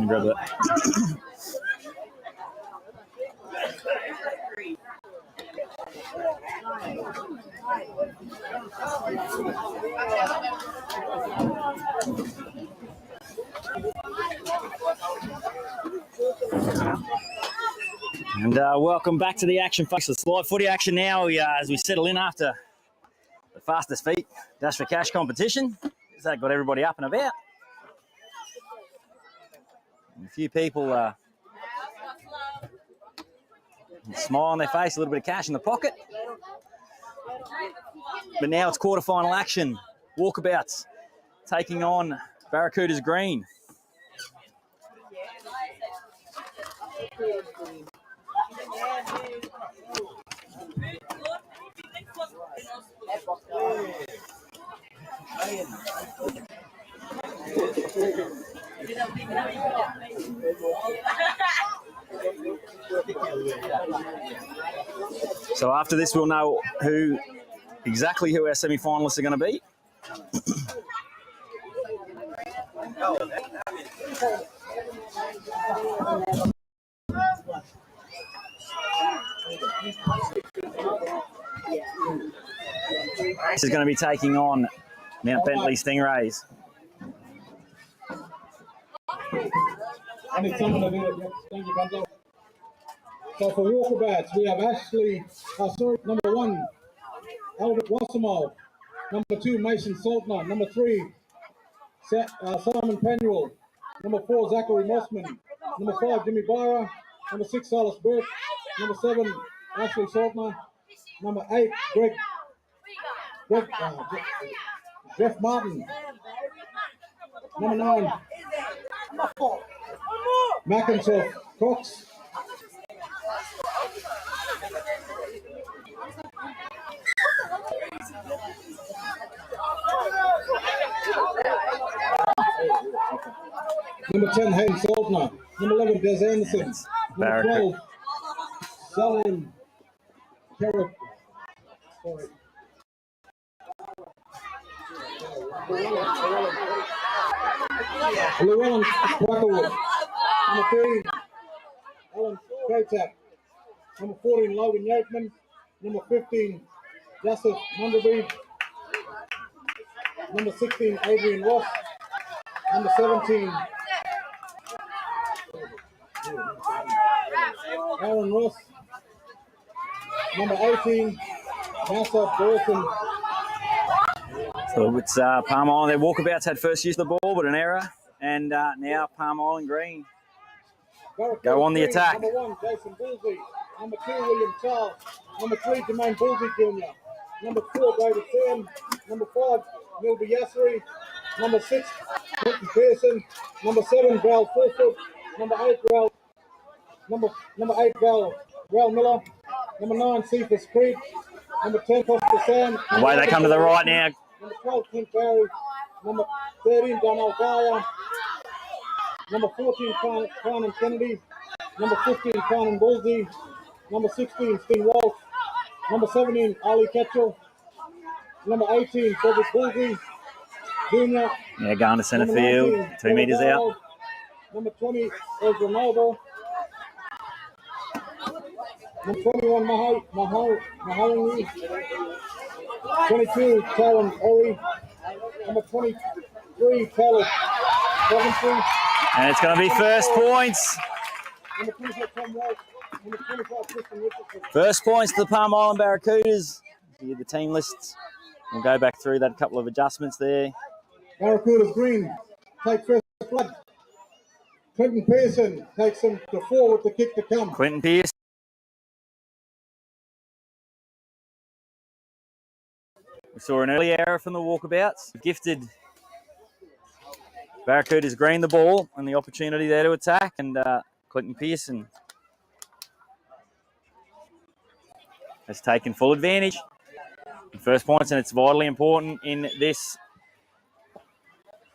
Grab that. And welcome back to the action, folks. It's live footy action now as we settle in after the fastest feet dash for cash competition. So that got everybody up and about. And a few people smile on their face, a little bit of cash in the pocket. But now it's quarterfinal action. Walkabouts taking on Barracuddas Green. So after this, we'll know exactly who our semi-finalists are going to be. This is going to be taking on Mount Bentley Stingrays. So for Walkabouts, we have Ashley, number 1, Albert Wassamo, number 2, Mason Saltner, number 3, Simon Penuel, number 4, Zachary Mossman, number 5, Jimmy Barra, number 6, Silas Burke, number 7, Ashley Saltner, number 8, Jeff Martin, number 9, Mackintosh Cox, number 10, Hayden Saltner, number 11, Des Anderson, number 12, Salim Carrick. Llewellyn Quackerwood, number 13, Alan Kotak, number 14, Logan Yateman, number 15, Joseph Munderby, number 16, Adrian Ross, number 17, Aaron Ross, number 18, Massa Dawson. So it's Palm Island. Their Walkabouts had first use of the ball, but an error. And now Palm Island Green go on the attack. Number 1, Jason Bullsey. Number 2, William Charles. Number 3, Jermaine Bullsey Jr. Number 4, David Sam. Number 5, Milby Yasseri. Number 6, Quentin Pearson. Number 7, Val Fulford. Number 8, Val Miller. Number 9, Cephas Creek. Number 10, Costa Sam. Away they come to the right now. Number 12, Clint Barry. Number 13, Donald Dyer. Number 14, Conan Kennedy. Number 15, Conan Bullsey. Number 16, Sting Walsh. Number 17, Ali Ketchell. Number 18, Cedric Bullsey Jr. Yeah, going to centre field. 19, 2 metres out. Number 20, Ezra Noble. Number 21, Mahoney. 22, Taron Ori. Number 23, Taylor Coventry. And it's going to be first points. Number 24, Tom Walsh. Number 25, Kristen Richardson. First points to the Palm Island Barracudas. Here the team lists. We'll go back through that couple of adjustments there. Barracudas Green take first blood. Clinton Pearson takes them to 4 with the kick to come. Quentin Pearson. We saw an early error from the Walkabouts. Gifted Barracudas Green the ball and the opportunity there to attack, and Clinton Pearson has taken full advantage. First points, and it's vitally important in this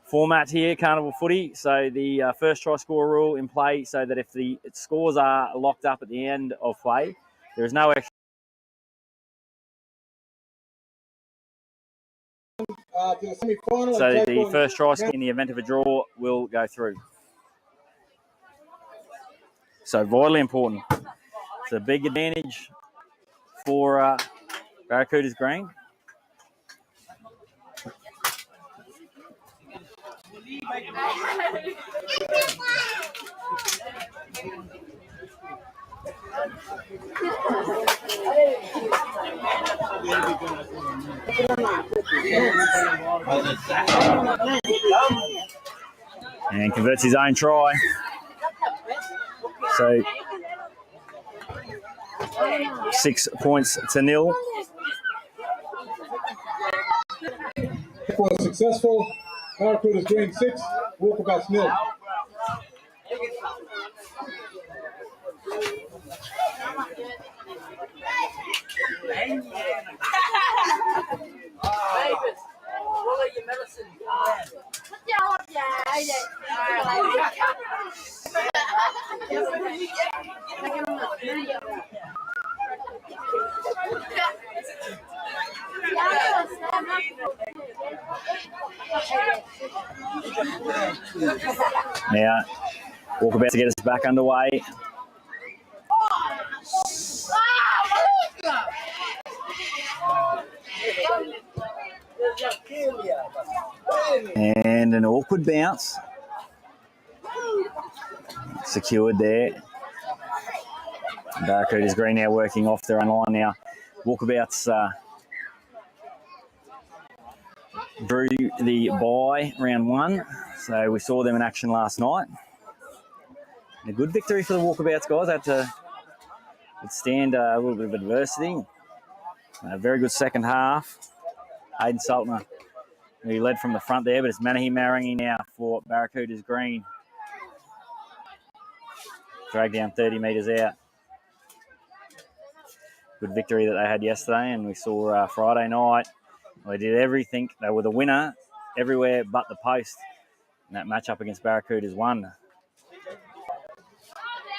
format here, Carnival Footy. So the first try score rule in play, so that if the scores are locked up at the end of play, there is no extra to the semi-final. So the first try in the event of a draw will go through. So vitally important. It's a big advantage for Barracudas Green. And converts his own try. So 6 points to nil. Was successful. Barracudas Green 6, Walkabouts 0. Now, Walkabouts to get us back underway. And an awkward bounce. Secured there. Barracudas Green now working off their own line now. Walkabouts drew the bye round 1. So we saw them in action last night. And a good victory for the Walkabouts guys. Had to withstand a little bit of adversity. A very good second half. Hayden Saltner, who led from the front there, but it's Manahi Marangi now for Barracudas Green. Dragged down 30 metres out. Good victory that they had yesterday, and we saw Friday night. They did everything. They were the winner everywhere but the post. And that match up against Barracudas won.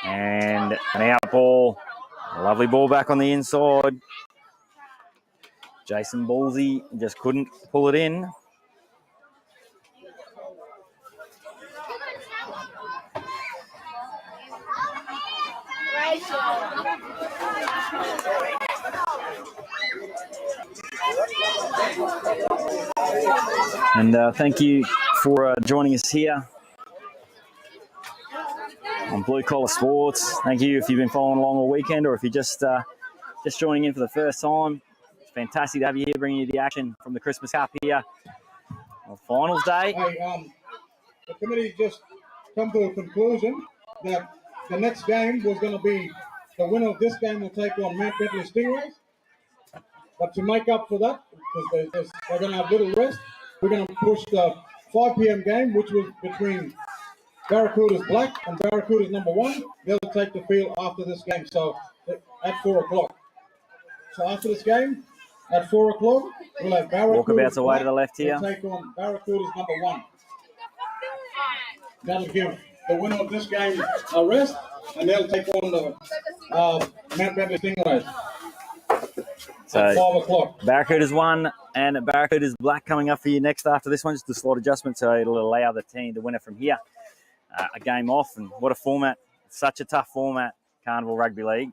And an out ball. A lovely ball back on the inside. Jason Ballsy just couldn't pull it in. And thank you for joining us here on Blue Collar Sports. Thank you if you've been following along all weekend, or if you're just joining in for the first time. It's fantastic to have you here, bringing you the action from the Christmas Cup here on finals day. Hey, the committee just come to a conclusion that the next game was going to be the winner of this game will take on Mount Bentley Stingrays. But to make up for that, because they're going to have little rest, we're going to push the 5 p.m. game, which was between Barracudas Black and Barracudas number 1. They'll take the field after this game, so at 4 o'clock. So after this game, at 4 o'clock, we'll have Barracudas Walkabouts away Black to the left here. take on Barracudas number 1. That'll give the winner of this game a rest, and they'll take on the Mount Bentley Stingrays. So at 5 o'clock. Barracudas 1 and Barracudas Black coming up for you next after this one. Just a slight adjustment, so it'll allow the team to win it from here. A game off, and what a format. Such a tough format, Carnival Rugby League.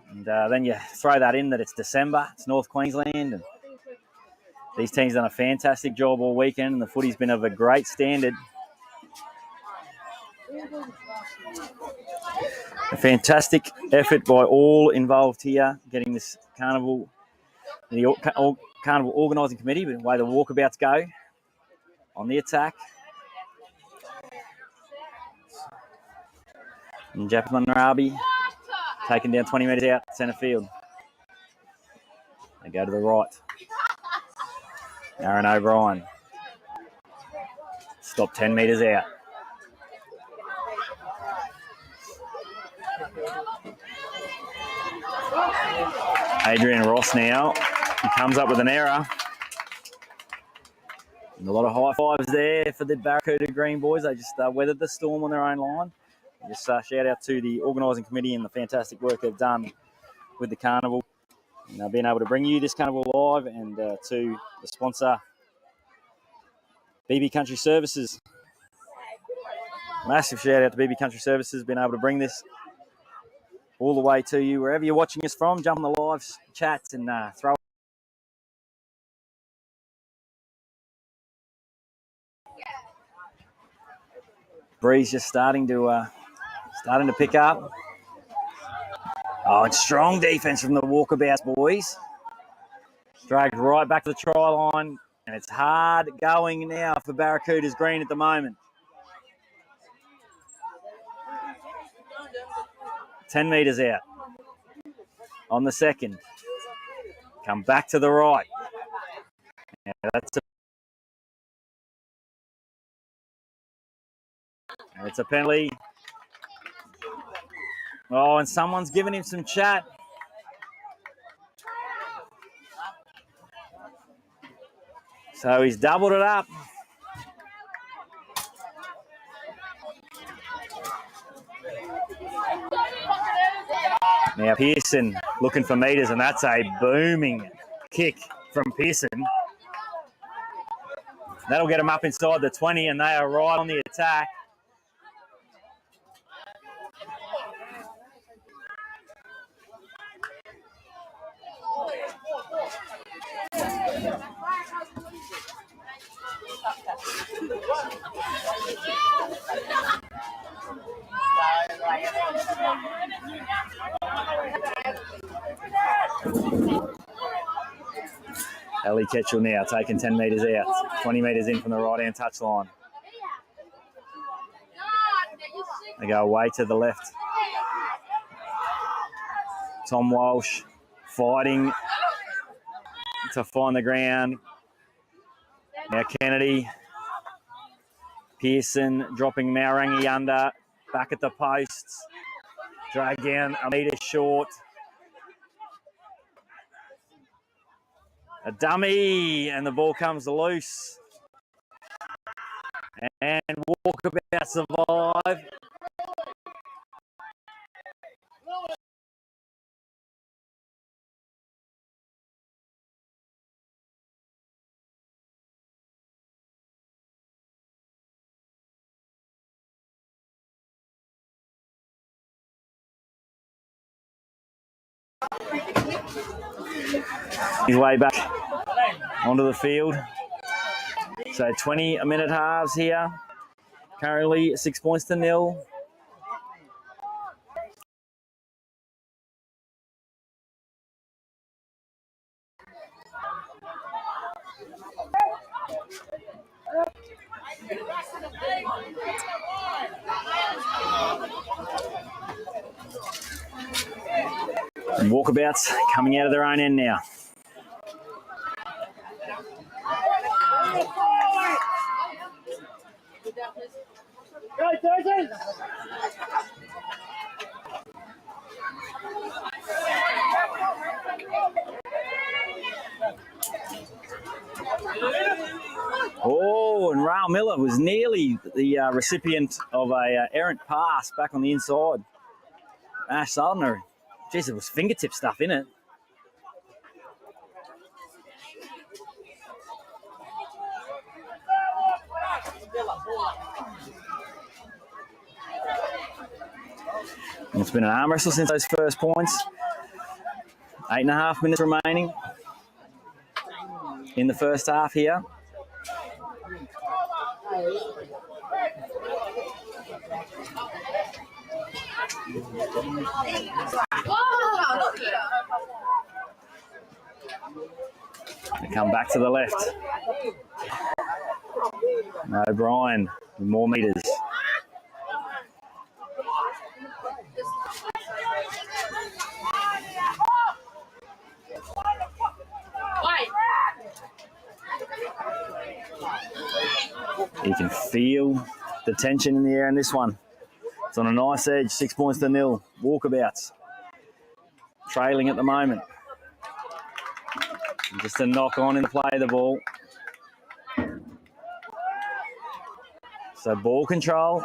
And then you throw that in that it's December, it's North Queensland, and these teams done a fantastic job all weekend, and the footy's been of a great standard. A fantastic effort by all involved here, getting this carnival, the carnival organising committee, but the way the Walkabouts go on the attack. And Japan Rabi taken down 20 metres out centre field. They go to the right. Aaron O'Brien. Stop 10 metres out. Adrian Ross now. He comes up with an error. And a lot of high fives there for the Barracuda Green boys. They just weathered the storm on their own line. Just shout out to the organising committee and the fantastic work they've done with the carnival. And being able to bring you this carnival live, and to the sponsor, BB Country Services. Massive shout out to BB Country Services, being able to bring this all the way to you wherever you're watching us from. Jump on the live chats and throw. Breeze just starting to pick up. Oh, it's strong defense from the Walkabouts boys. Dragged right back to the try line, and it's hard going now for Barracudas green at the moment. 10 metres out on the second. Come back to the right. Yeah, it's a penalty. Oh, and someone's giving him some chat. So he's doubled it up. Now Pearson looking for meters, and that's a booming kick from Pearson. That'll get him up inside the 20, and they are right on the attack. Ellie Ketchell now taking 10 metres out, 20 metres in from the right-hand touchline. They go away to the left. Tom Walsh fighting to find the ground. Now Kennedy. Pearson dropping Maurangi under. Back at the posts. Drag down a metre short. A dummy, and the ball comes loose. And Walkabout survive. His way back onto the field. So 20-minute halves here. Currently 6 points to 0. And Walkabouts coming out of their own end now. Oh, and Raul Miller was nearly the recipient of a errant pass back on the inside. Ash Saldner, geez, it was fingertip stuff in it. And it's been an arm wrestle since those first points. 8.5 minutes remaining in the first half here. They come back to the left. O'Brien with more metres. You can feel the tension in the air in this one. It's on a nice edge, 6 points to 0. Walkabouts trailing at the moment. And just a knock on in the play of the ball. So ball control.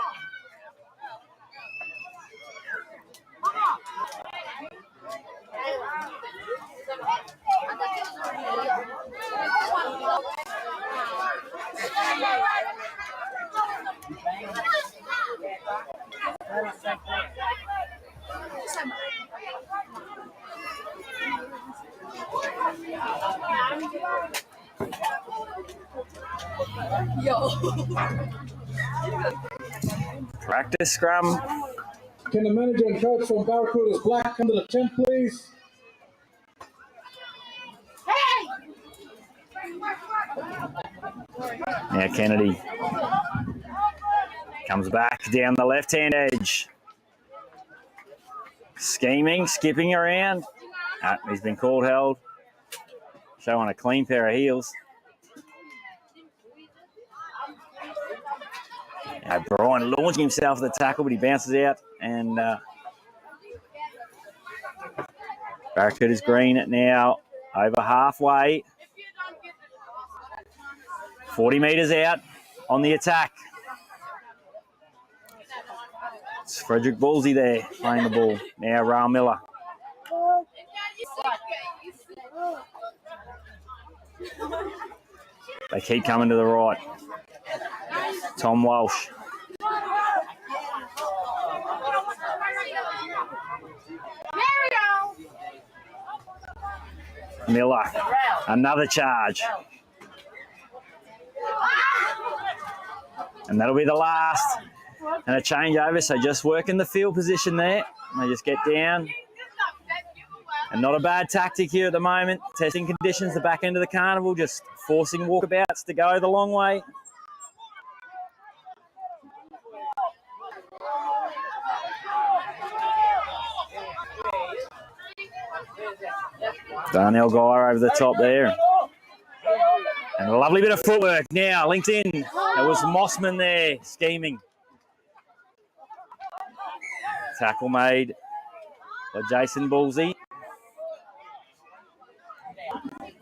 Practice scrum. Can the manager and coach from Barracudas Black come to the tent, please? Now Kennedy comes back down the left-hand edge. Scheming, skipping around. He's been called held. Showing a clean pair of heels. Brian launching himself at the tackle, but he bounces out. And Barracuda's green now over halfway. 40 metres out on the attack. It's Frederick Ballsy there playing the ball. Now Raul Miller. They keep coming to the right. Tom Walsh. Miller. Another charge. And that'll be the last. And a change over, so just working the field position there. They just get down. And not a bad tactic here at the moment. Testing conditions, the back end of the carnival, just forcing walkabouts to go the long way. Darnell Guy over the top there. And a lovely bit of footwork now, linked in. It was Mossman there, scheming. Tackle made by Jason Ballsy.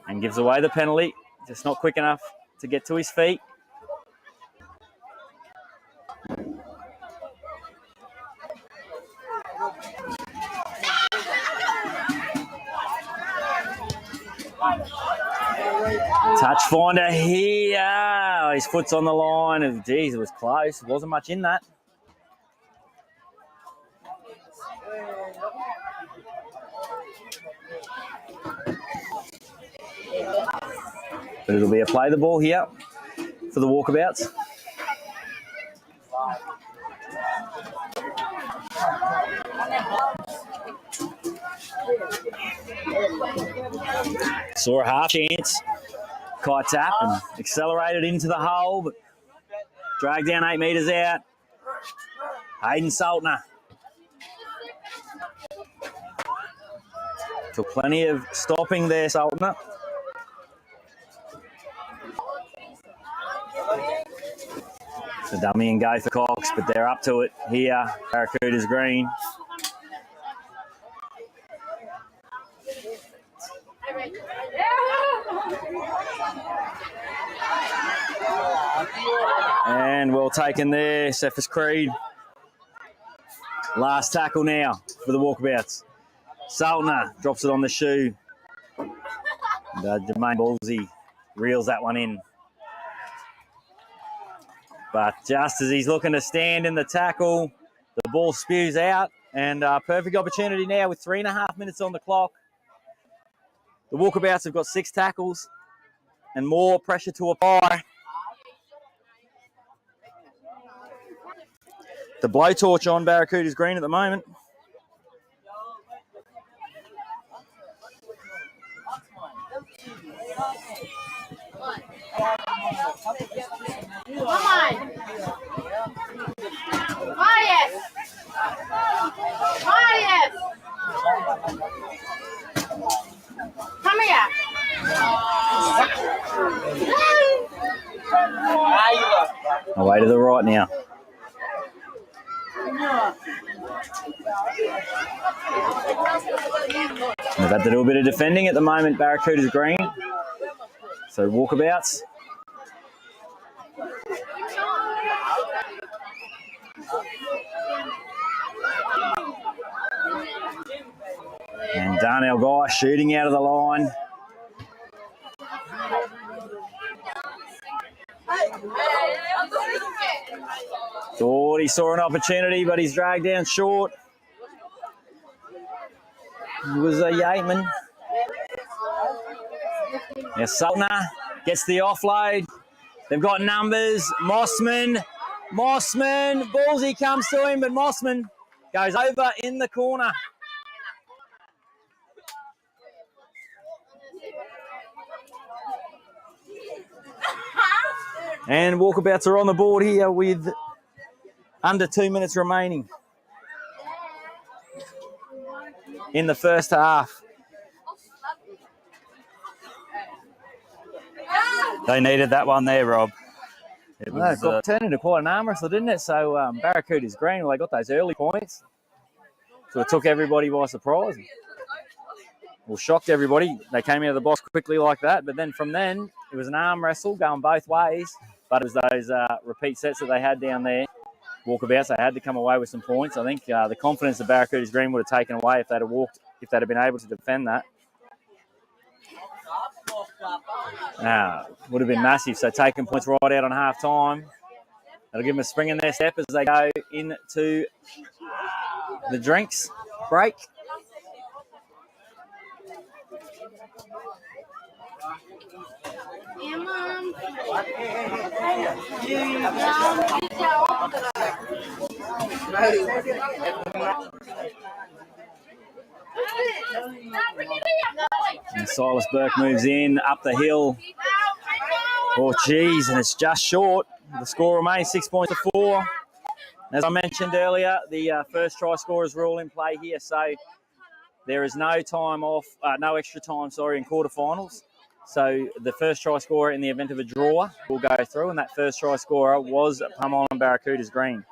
And gives away the penalty. Just not quick enough to get to his feet. Touch finder here. His foot's on the line. Geez, it was close. Wasn't much in that. But it'll be a play the ball here for the walkabouts. Saw a half chance. Kai tap and accelerated into the hole, but dragged down 8 metres out. Hayden Saltner. Took plenty of stopping there, Saltner. The dummy and go for Cox, but they're up to it here. Barracuda's green. And well taken there, Cephas Creed. Last tackle now for the walkabouts. Saltner drops it on the shoe. And Jermaine Ballsy reels that one in. But just as he's looking to stand in the tackle, the ball spews out. And perfect opportunity now with 3.5 minutes on the clock. The walkabouts have got 6 tackles and more pressure to apply. The blowtorch on Barracuda's green at the moment. Come on. Marius. Marius. Come here. Away to the right now. They've had to do a bit of defending at the moment, Barracuda's green. So walkabouts. And Darnell Guy shooting out of the line. Thought he saw an opportunity, but he's dragged down short. It was a Yateman. Now Saltner gets the offload. They've got numbers. Mossman, ballsy comes to him, but Mossman goes over in the corner. And Walkabouts are on the board here with under 2 minutes remaining in the first half. They needed that one there, Rob. It was turned into quite an arm wrestle, didn't it? So Barracuda's green, well, they got those early points. So it took everybody by surprise. Well, shocked everybody. They came out of the box quickly like that. But then from then, it was an arm wrestle going both ways. But it was those repeat sets that they had down there. Walkabouts, they had to come away with some points. I think the confidence that Barracuda's green would have taken away if they'd have walked, if they'd have been able to defend that. Would have been massive. So taking points right out on half time. That'll give them a spring in their step as they go into the drinks break. And Silas Burke moves in up the hill. Oh, geez, and it's just short. The score remains 6 points to 4. As I mentioned earlier, the first try scorers rule in play here, so there is no time off, no extra time, in quarterfinals. So the first try scorer in the event of a draw will go through, and that first try scorer was Pumon Barracuda's green.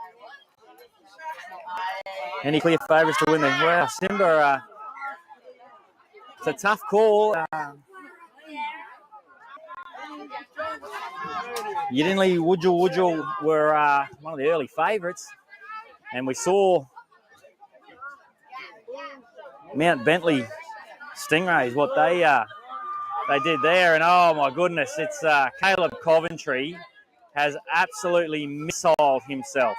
Any clear favourites to win there? Well, Simba, it's a tough call. Yidinli Wudjul were one of the early favourites, and we saw Mount Bentley Stingrays, what they did there, and oh my goodness, it's Caleb Coventry has absolutely missiled himself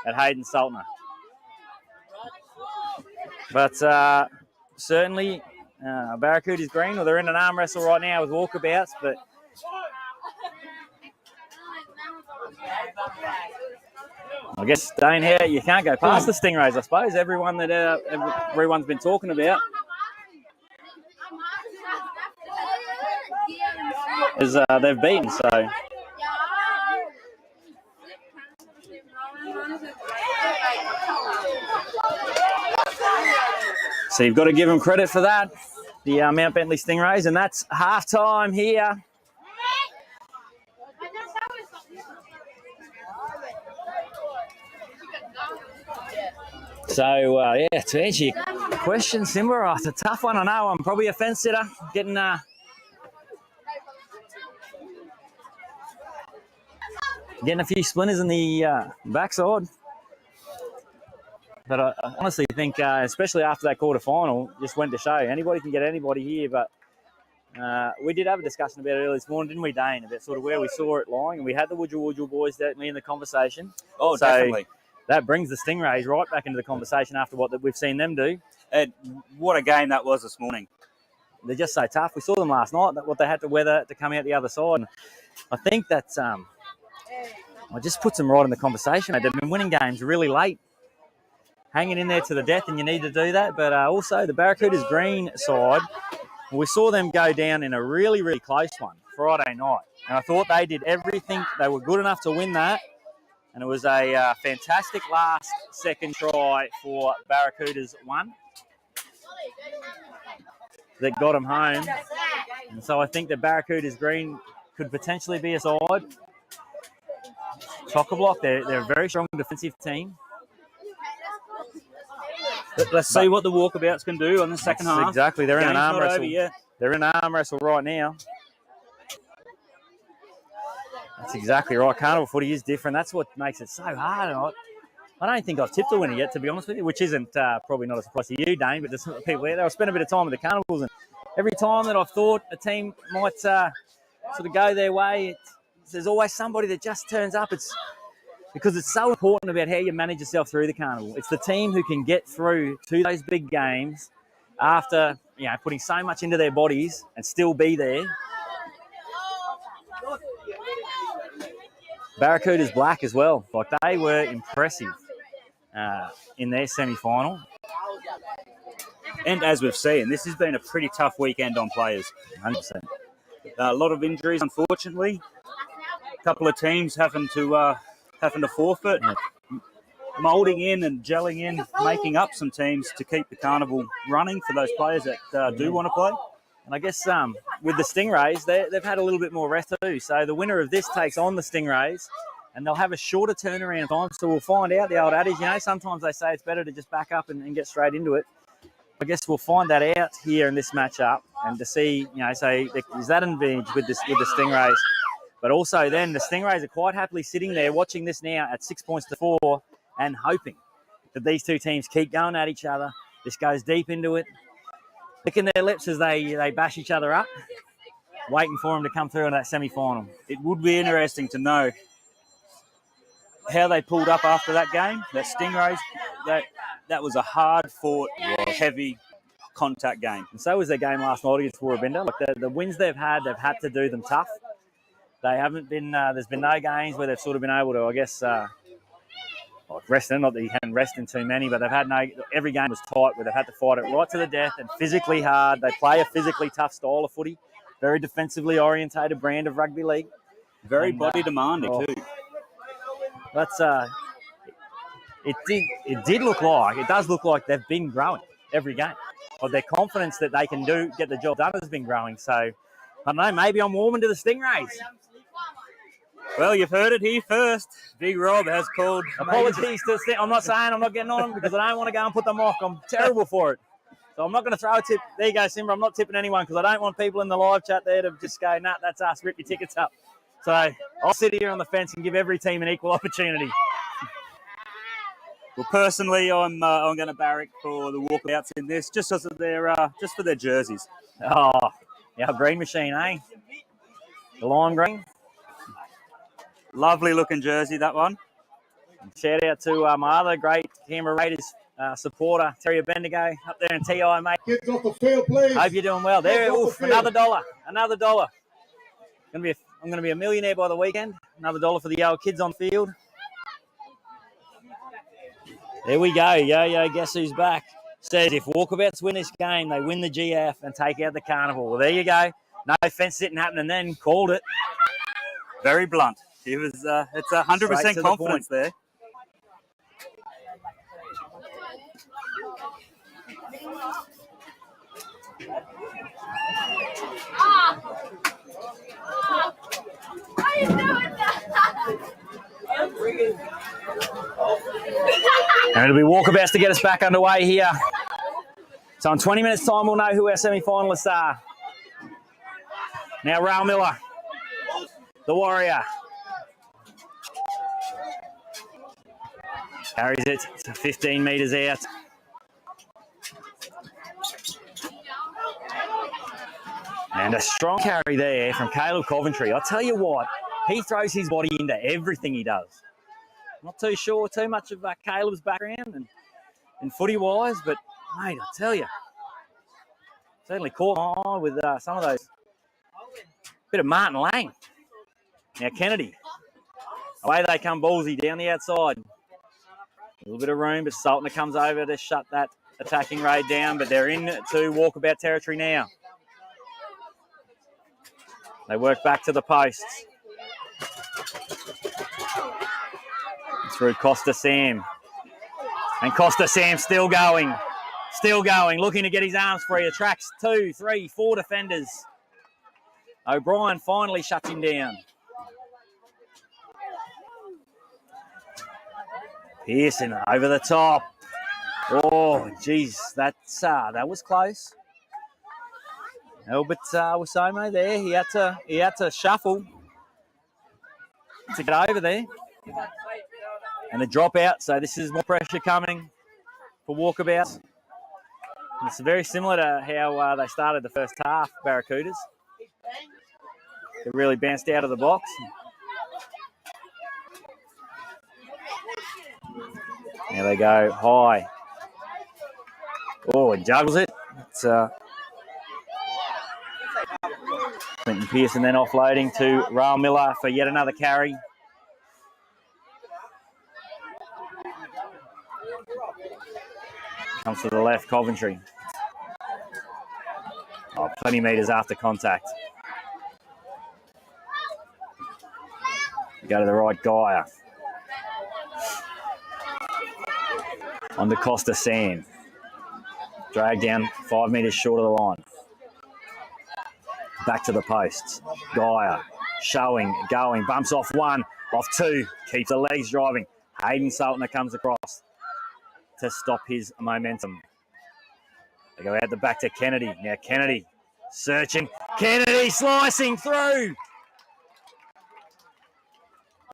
at Hayden Saltner. But certainly Barracuda's green, well, they're in an arm wrestle right now with Walkabouts, but I guess staying here, you can't go past the Stingrays, I suppose. Everyone that everyone's been talking about is they've beaten, so. So you've got to give them credit for that, the Mount Bentley Stingrays, and that's half-time here. So, yeah, to answer your question, Simba, it's a tough one. I know I'm probably a fence sitter, getting a few splinters in the backside. But I honestly think, especially after that quarterfinal, just went to show anybody can get anybody here. But we did have a discussion about it earlier this morning, didn't we, Dane? About sort of where we saw it lying, and we had the Wudjul boys definitely in the conversation. Oh, so definitely. That brings the Stingrays right back into the conversation after what we've seen them do. And what a game that was this morning. They're just so tough. We saw them last night, what they had to weather to come out the other side. And I think that I just puts them right in the conversation. They've been winning games really late, hanging in there to the death, and you need to do that. But also the Barracuda's green side, we saw them go down in a really, really close one Friday night. And I thought they did everything. They were good enough to win that. And it was a fantastic last second try for Barracuda's one that got them home. And so I think the Barracuda's green could potentially be a side. Chock-a-block, they're a very strong defensive team. Let's see what the Walkabouts can do on the second half. Exactly, they're in an arm wrestle. Over, They're in an arm wrestle right now. That's exactly right. Carnival footy is different. That's what makes it so hard. I don't think I've tipped a winner yet, to be honest with you, which isn't probably not a surprise to you, Dane, but there's some people out there. I've spent a bit of time with the Carnivals, and every time that I've thought a team might sort of go their way, there's always somebody that just turns up. It's because it's so important about how you manage yourself through the Carnival. It's the team who can get through to those big games after putting so much into their bodies and still be there. Barracudas black as well. Like, they were impressive in their semi-final. And as we've seen, this has been a pretty tough weekend on players. 100%. A lot of injuries, unfortunately. A couple of teams having to forfeit. Yeah. Moulding in and gelling in, making up some teams to keep the carnival running for those players that do want to play. And I guess with the Stingrays, they've had a little bit more rest too. So the winner of this takes on the Stingrays, and they'll have a shorter turnaround time. So we'll find out. The old adage, sometimes they say it's better to just back up and get straight into it. I guess we'll find that out here in this matchup, and to see, say, is that an advantage with the Stingrays? But also then the Stingrays are quite happily sitting there watching this now at 6 points to 4 and hoping that these two teams keep going at each other. This goes deep into it, licking their lips as they bash each other up, waiting for them to come through in that semi-final. It would be interesting to know how they pulled up after that game. That Stingrays, that was a hard-fought, heavy contact game. And so was their game last night against Warrabinda. Like the wins they've had to do them tough. They haven't been, there's been no games where they've sort of been able to, I guess, rest in. Not that you can rest in too many, but they've had every game was tight where they've had to fight it right to the death and physically hard. They play a physically tough style of footy, very defensively orientated brand of rugby league. Very body demanding too. That's it does look like they've been growing every game. Or their confidence that they can get the job done has been growing. So I don't know, maybe I'm warming to the Stingrays. Well, you've heard it here first. Big Rob has called. Apologies to the I'm not saying I'm not getting on them because I don't want to go and put them off. I'm terrible for it. So I'm not going to throw a tip. There you go, Simba. I'm not tipping anyone because I don't want people in the live chat there to just go, nah, that's us, rip your tickets up. So I'll sit here on the fence and give every team an equal opportunity. Well, personally, I'm going to barrack for the walkabouts in this, just for their jerseys. Oh, yeah, green machine, eh? The lime green. Lovely looking jersey, that one. Shout out to my other great Canberra Raiders supporter, Terry Bendigo, up there in TI, mate. Kids off the field, please. Hope you're doing well. There, oof, another $1. Another $1. I'm going to be a millionaire by the weekend. Another $1 for the old kids on field. There we go. Yo, guess who's back? Says if Walkabouts win this game, they win the GF and take out the carnival. Well, there you go. No fence sitting happening then. Called it. Very blunt. It was. It's 100% confidence there. And it'll be Walkabouts to get us back underway here. So in 20 minutes' time, we'll know who our semi-finalists are. Now, Rail Miller, the Warrior. Carries it to 15 metres out. And a strong carry there from Caleb Coventry. I'll tell you what, he throws his body into everything he does. Not too sure too much of Caleb's background and footy-wise, but, mate, I'll tell you, certainly caught my eye with some of those. Bit of Martin Lang. Now, Kennedy. Away they come ballsy down the outside. A little bit of room, but Saltner comes over to shut that attacking raid down, but they're into walkabout territory now. They work back to the posts. Through Costa Sam. And Costa Sam still going, looking to get his arms free. Attracts 2, 3, 4 defenders. O'Brien finally shuts him down. Pearson over the top. Oh, geez, that was close. Albert Wasome there. He had to shuffle to get over there. And the drop out, so this is more pressure coming for Walkabouts. It's very similar to how they started the first half, Barracudas. They really bounced out of the box. There they go, high. Oh, and juggles it. It's Clinton Pearson then offloading to Rail Miller for yet another carry. Comes to the left, Coventry. Oh, plenty metres after contact. Go to the right, Geyer. On to Costa Sam. Drag down 5 metres short of the line. Back to the posts. Geyer showing, going, bumps off 1, off 2, keeps the legs driving. Hayden Saltner comes across to stop his momentum. They go out the back to Kennedy. Now Kennedy searching. Kennedy slicing through.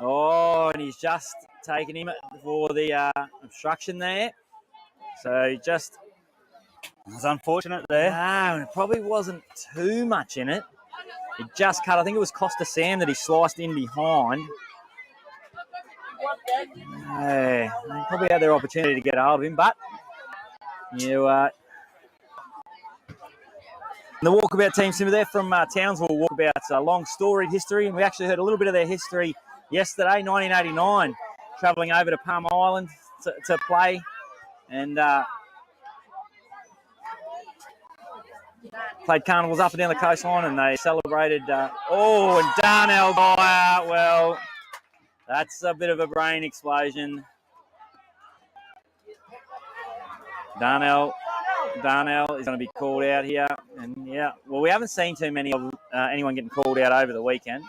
Oh, and he's just taken him for the obstruction there. So just... It was unfortunate there. No, it probably wasn't too much in it. It just cut. I think it was Costa Sam that he sliced in behind. Hey, they probably had their opportunity to get a hold of him, but the Walkabout team, some of there from Townsville Walkabouts, a long storied history, and we actually heard a little bit of their history yesterday, 1989, travelling over to Palm Island to play, and played carnivals up and down the coastline, and they celebrated. And Darnell Geyer, well, that's a bit of a brain explosion. Darnell is going to be called out here, and yeah, well, we haven't seen too many of anyone getting called out over the weekend.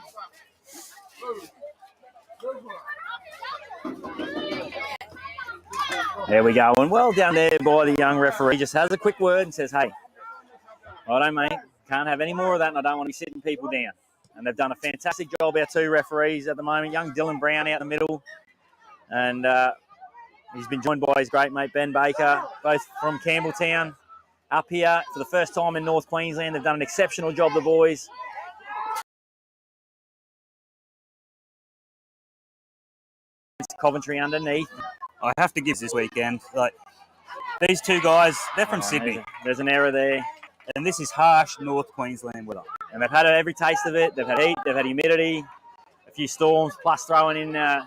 There we go, and well down there by the young referee, just has a quick word and says, "Hey, righto, mate, can't have any more of that, and I don't want to be sitting people down." And they've done a fantastic job, our 2 referees at the moment. Young Dylan Brown out the middle, and he's been joined by his great mate Ben Baker, both from Campbelltown, up here for the first time in North Queensland. They've done an exceptional job, the boys. Coventry underneath. I have to give this weekend. Like, these 2 guys, they're from Sydney. There's an error there. And this is harsh North Queensland weather. And they've had every taste of it. They've had heat, they've had humidity, a few storms, plus throwing in the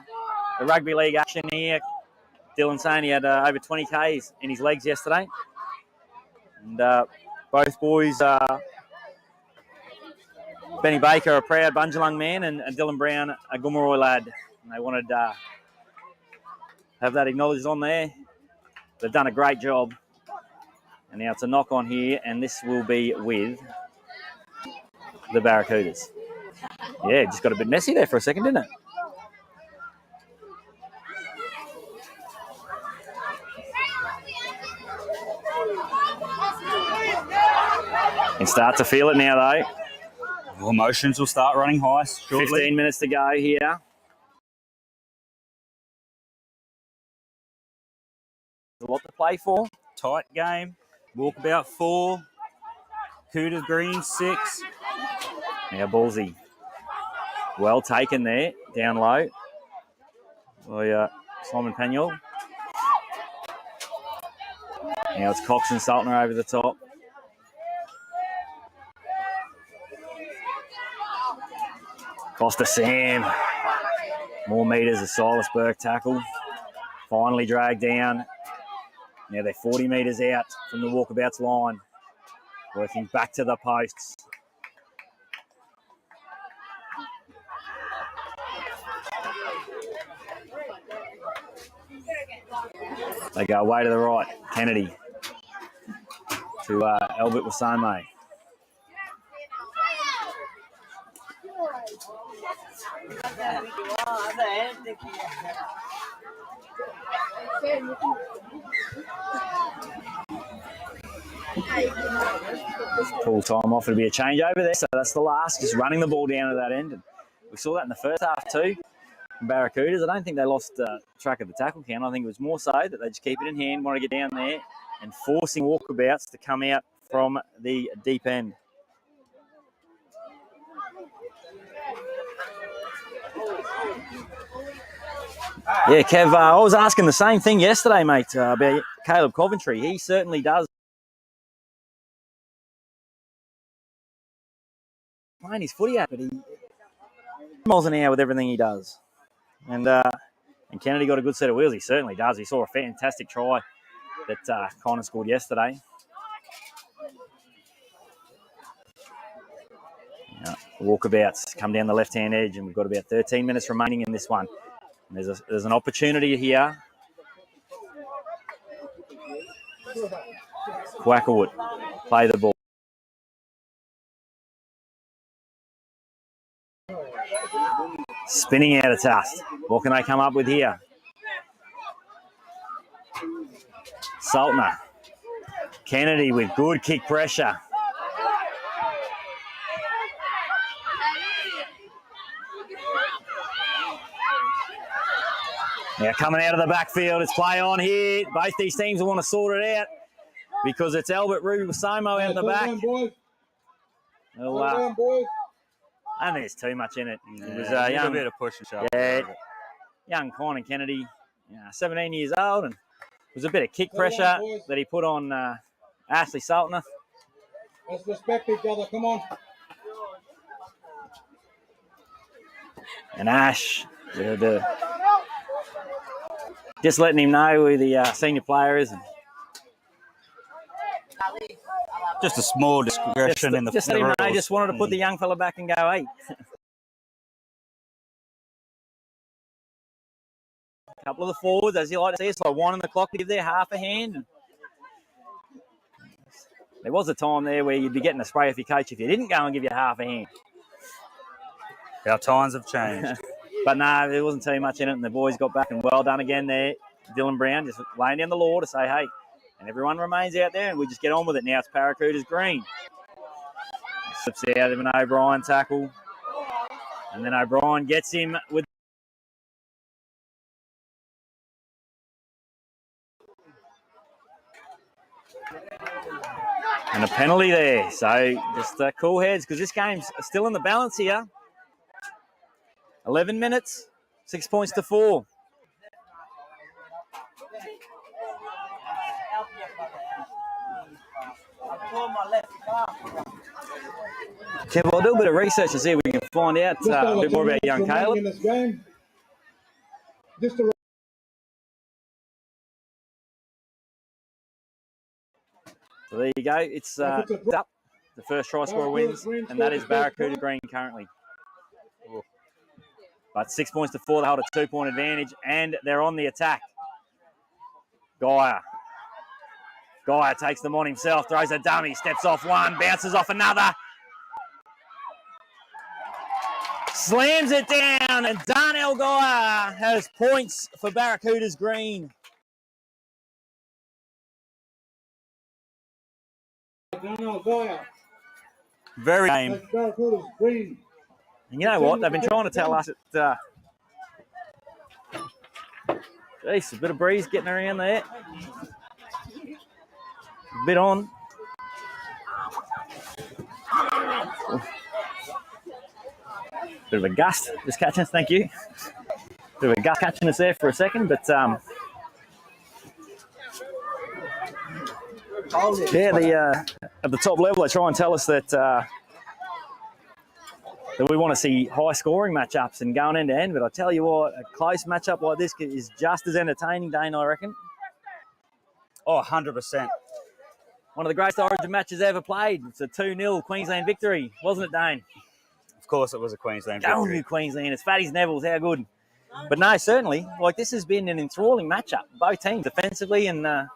rugby league action here. Dylan saying he had over 20 Ks in his legs yesterday. And both boys, Benny Baker, a proud Bundjalung man, and Dylan Brown, a Gomeroi lad. And they wanted to have that acknowledged on there. They've done a great job. And now it's a knock on here, and this will be with the Barracudas. Yeah, just got a bit messy there for a second, didn't it? You start to feel it now, though. Well, emotions will start running high shortly. 15 minutes to go here. There's a lot to play for. Tight game. Walkabout 4. Cooter Green 6. Now Ballsy. Well taken there, down low. By Simon Paniel. Now it's Cox and Saltner over the top. Costa Sam. More metres, a Silas Burke tackle. Finally dragged down. Now they're 40 metres out from the Walkabouts line. Working back to the posts. They go away to the right. Kennedy to Albert Wasame. Full time off. It'll be a change over there. So that's the last, just running the ball down to that end. And we saw that in the first half too. Barracudas, I don't think they lost track of the tackle count. I think it was more so that they just keep it in hand, want to get down there and forcing Walkabouts to come out from the deep end. Yeah, Kev, I was asking the same thing yesterday, mate, about Caleb Coventry. He certainly does. Playing his footy out, but he miles an hour with everything he does. And Kennedy got a good set of wheels. He certainly does. He saw a fantastic try that Connor scored yesterday. Walkabouts come down the left-hand edge, and we've got about 13 minutes remaining in this one. And there's an opportunity here. Quackerwood play the ball. Spinning out of Tust. What can they come up with here? Saltner. Kennedy with good kick pressure. Now coming out of the backfield, it's play on here. Both these teams will want to sort it out because it's Albert Ruby Somo out in the back. Well, I don't think there's too much in it. It was a young bit of push and shove. Yeah, young Connor Kennedy, 17 years old, and it was a bit of kick pressure that he put on Ashley Saltner. Let's respect each other. Come on. And Ash, just letting him know who the senior player is. Just a small discretion in the Just let him know, just wanted to put the young fella back and go, hey. A couple of the forwards, as you like to see, it's like winding the clock to give their half a hand. There was a time there where you'd be getting a spray off your coach if you didn't go and give you half a hand. Our times have changed. But no, there wasn't too much in it, and the boys got back, and well done again there. Dylan Brown just laying down the law to say, hey, and everyone remains out there, and we just get on with it. Now it's Barracuda's green. Slips out of an O'Brien tackle, and then O'Brien gets him with and a penalty there. So just cool heads, because this game's still in the balance here. 11 minutes, 6 points to 4. Kev, I'll do a bit of research to see if we can find out a bit more about young Caleb. So there you go. It's up. The first try scorer wins, and that is Barracuda green currently. But 6 points to 4, they hold a 2-point advantage, and they're on the attack. Geyer takes them on himself, throws a dummy, steps off one, bounces off another. Slams it down, and Darnell Geyer has points for Barracuda's green. Darnell Geyer. Very game. Barracuda's green. And you know what? They've been trying to tell us that, geez, a bit of breeze getting around there. A bit on. Bit of a gust just catching us, thank you. Bit of a gust catching us there for a second, but yeah, at the top level they try and tell us that we want to see high scoring matchups and going end to end, but I tell you what, a close matchup like this is just as entertaining, Dane, I reckon. Oh, 100%. One of the greatest Origin matches ever played. It's a 2-0 Queensland victory, wasn't it, Dane? Of course it was a Queensland victory. Go on, Queensland. It's Fatty's Neville's, how good. But no, certainly, like this has been an enthralling matchup. Both teams defensively and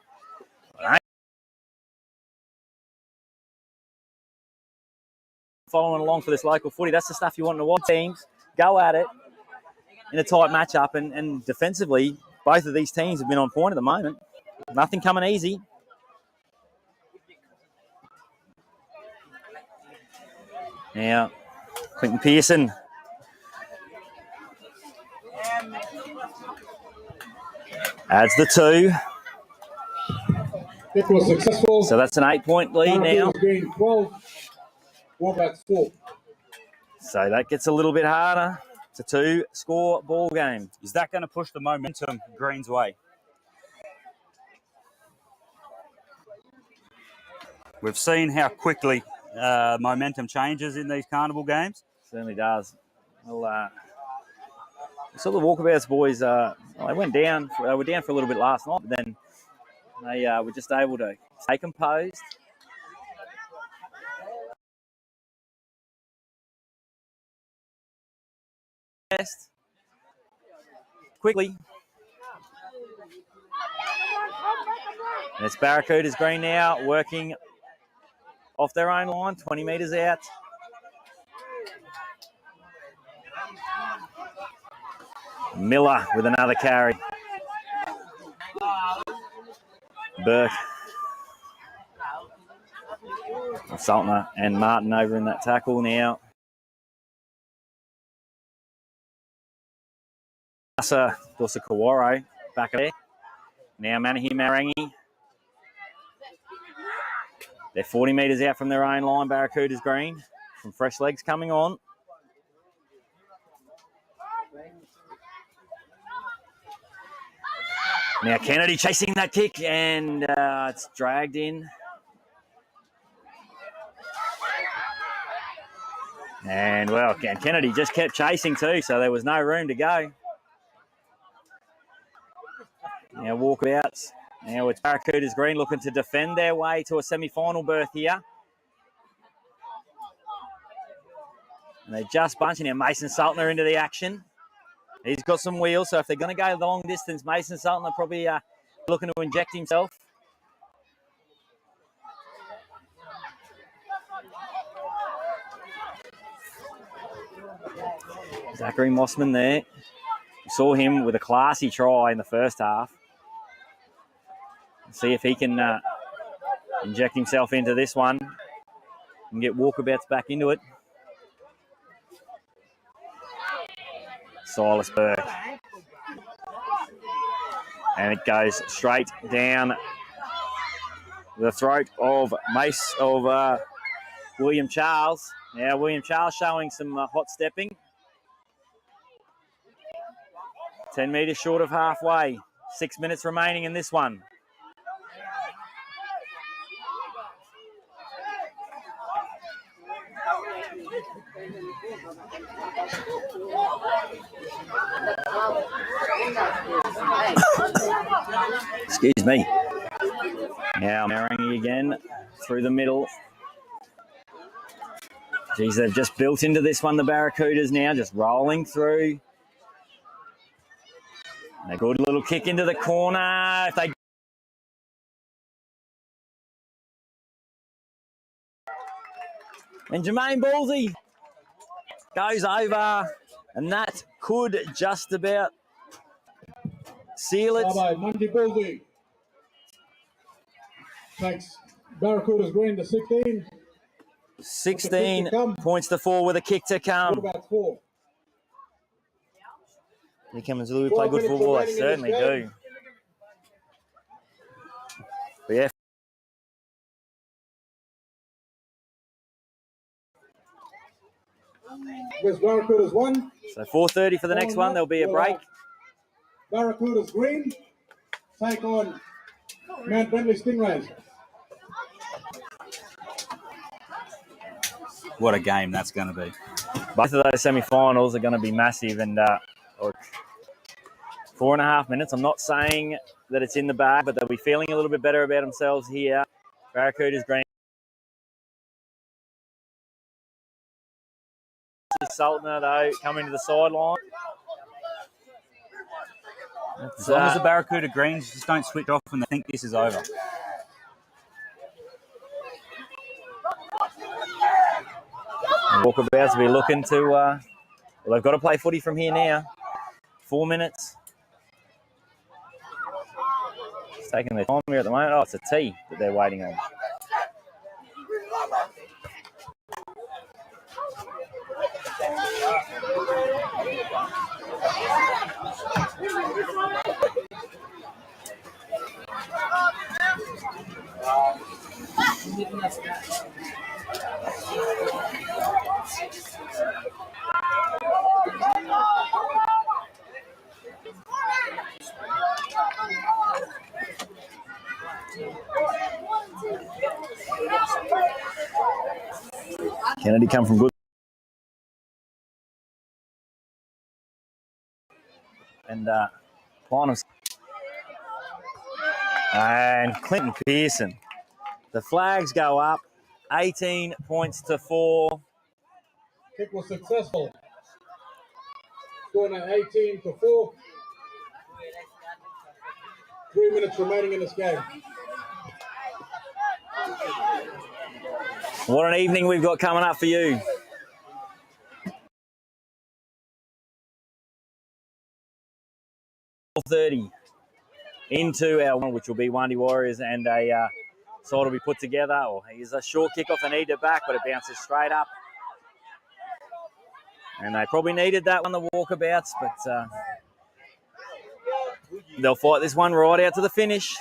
following along for this local footy. That's the stuff you want to watch. Teams go at it in a tight matchup, and defensively, both of these teams have been on point at the moment. Nothing coming easy. Now, Clinton Pearson. Adds the 2. It was successful. So that's an 8-point lead now. 12. Wombats 4. So that gets a little bit harder. It's a 2-score ball game. Is that going to push the momentum Green's way? We've seen how quickly momentum changes in these carnival games. Certainly does. Well, we saw the Walkabouts boys. They went down. They were down for a little bit last night, but then They were just able to stay composed. Quickly. And it's Barracudas green now, working off their own line, 20 metres out. Miller with another carry. Burke. Saltner and Martin over in that tackle now. Dosa Kawaro back there. Now Manahi Marangi. They're 40 metres out from their own line, Barracudas green. Some fresh legs coming on. Now Kennedy chasing that kick, and it's dragged in. And, well, Kennedy just kept chasing too, so there was no room to go. Now walkabouts. Now it's Barracudas green looking to defend their way to a semi-final berth here. And they're just bunching now. Mason Saltner into the action. He's got some wheels, so if they're going to go the long distance, Mason Saltner probably looking to inject himself. Zachary Mossman there. We saw him with a classy try in the first half. See if he can inject himself into this one and get walkabouts back into it. Silas Burke. And it goes straight down the throat of William Charles. Now William Charles showing some hot stepping. 10 metres short of halfway. 6 minutes remaining in this one. Excuse me. Now Marangi again through the middle. Geez, they've just built into this one, the Barracudas now, just rolling through. And a good little kick into the corner. If they and Jermaine Ballsy goes over, and that could just about seal it. Bye-bye, Monty Ballsy. Thanks. Barracudas green to 16. 16 points to 4 with a kick to come. About 4. Here comes Louis play good football. They certainly do. But yeah. Barracudas 1. So 4:30 for the next one. There'll be a break. Barracudas green take on Mount Bentley Stingrays. What a game that's going to be. Both of those semi-finals are going to be massive. And look, 4.5 minutes. I'm not saying that it's in the bag, but they'll be feeling a little bit better about themselves here. Barracudas green. Saltner, though, coming to the sideline. As long as the Barracuda greens just don't switch off when they think this is over. Walkabouts will be looking to, well, they've got to play footy from here now. 4 minutes. It's taking their time here at the moment. Oh, it's a tee that they're waiting on. Kennedy come from good. And And Clinton Pearson. The flags go up, 18 points to 4. Kick was successful. Scoring at 18 to 4. 3 minutes remaining in this game. What an evening we've got coming up for you. 4:30 into our one, which will be Wandy Warriors, and a side will be put together. Or here's a short kick off, they need it back, but it bounces straight up. And they probably needed that one, the Walkabouts, but they'll fight this one right out to the finish.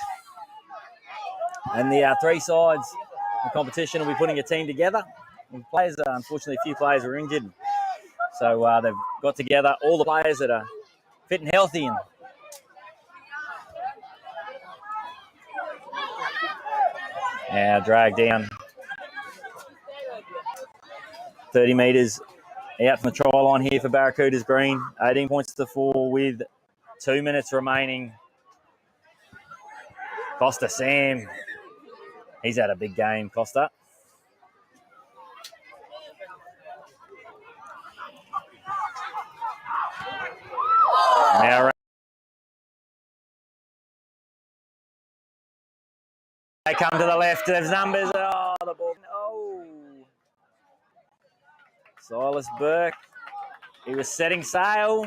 And the three sides in the competition will be putting a team together. And players, unfortunately, a few players are injured. So they've got together all the players that are fit and healthy. And now drag down 30 metres out from the try line here for Barracudas Green. 18 points to 4 with 2 minutes remaining. Costa Sam. He's had a big game, Costa. Now they come to the left. There's numbers. Oh, the ball. No. Silas Burke. He was setting sail.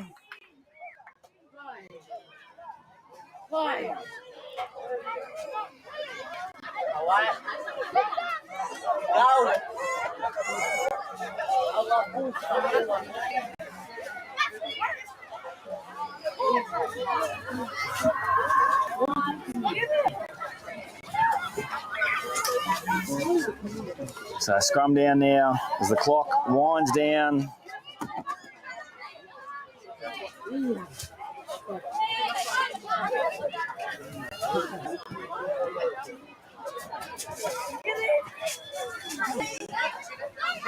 So scrum down now as the clock winds down.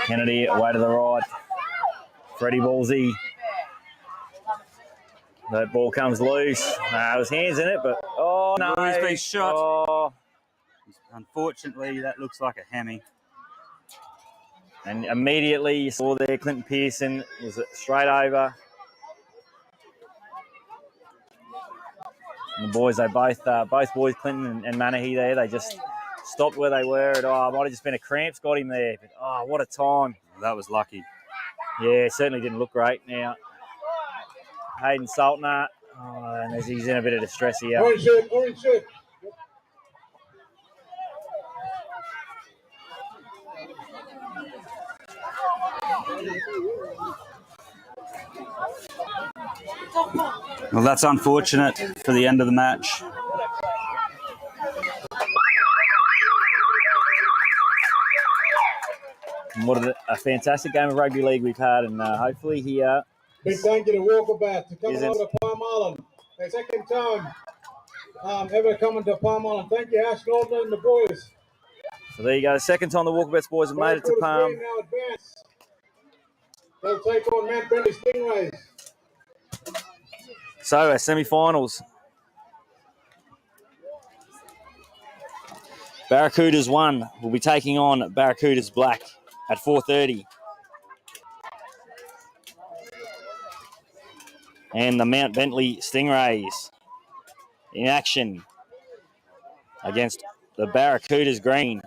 Kennedy away to the right. Freddie Ballsy. That ball comes loose. There was hands in it, but oh no. He's been shot. Oh. Unfortunately, that looks like a hammy. And immediately you saw there Clinton Pearson was straight over. And the boys, they both boys, Clinton and Manahi there, they just stopped where they were. And, it might have just been a cramps got him there. But, what a time. That was lucky. Yeah, certainly didn't look great. Now, Hayden Saltner, and he's in a bit of distress here. Orange shirt, orange shirt. Well, that's unfortunate for the end of the match. And what a fantastic game of rugby league we've had, and hopefully here. Big thank you to Walkabouts for coming over to Palm Island. Their second time ever coming to Palm Island. Thank you, Ash Norton and the boys. So there you go. The second time the Walkabouts boys have made it to Palm. Now advance. They'll take on Mount Brenda Stingrays. So our semi-finals. Barracudas 1 will be taking on Barracudas Black at 4:30. And the Mount Bentley Stingrays in action against the Barracudas Green.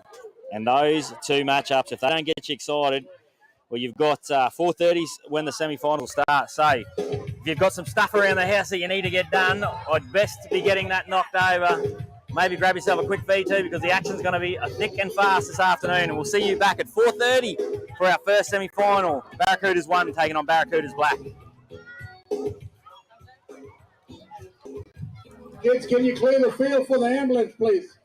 And those two matchups, if they don't get you excited, well, you've got 4:30 when the semi-finals start. So if you've got some stuff around the house that you need to get done, I'd best be getting that knocked over. Maybe grab yourself a quick V2 because the action's going to be thick and fast this afternoon. And we'll see you back at 4:30 for our first semi-final. Barracudas 1 taking on Barracudas Black. Kids, can you clear the field for the ambulance, please?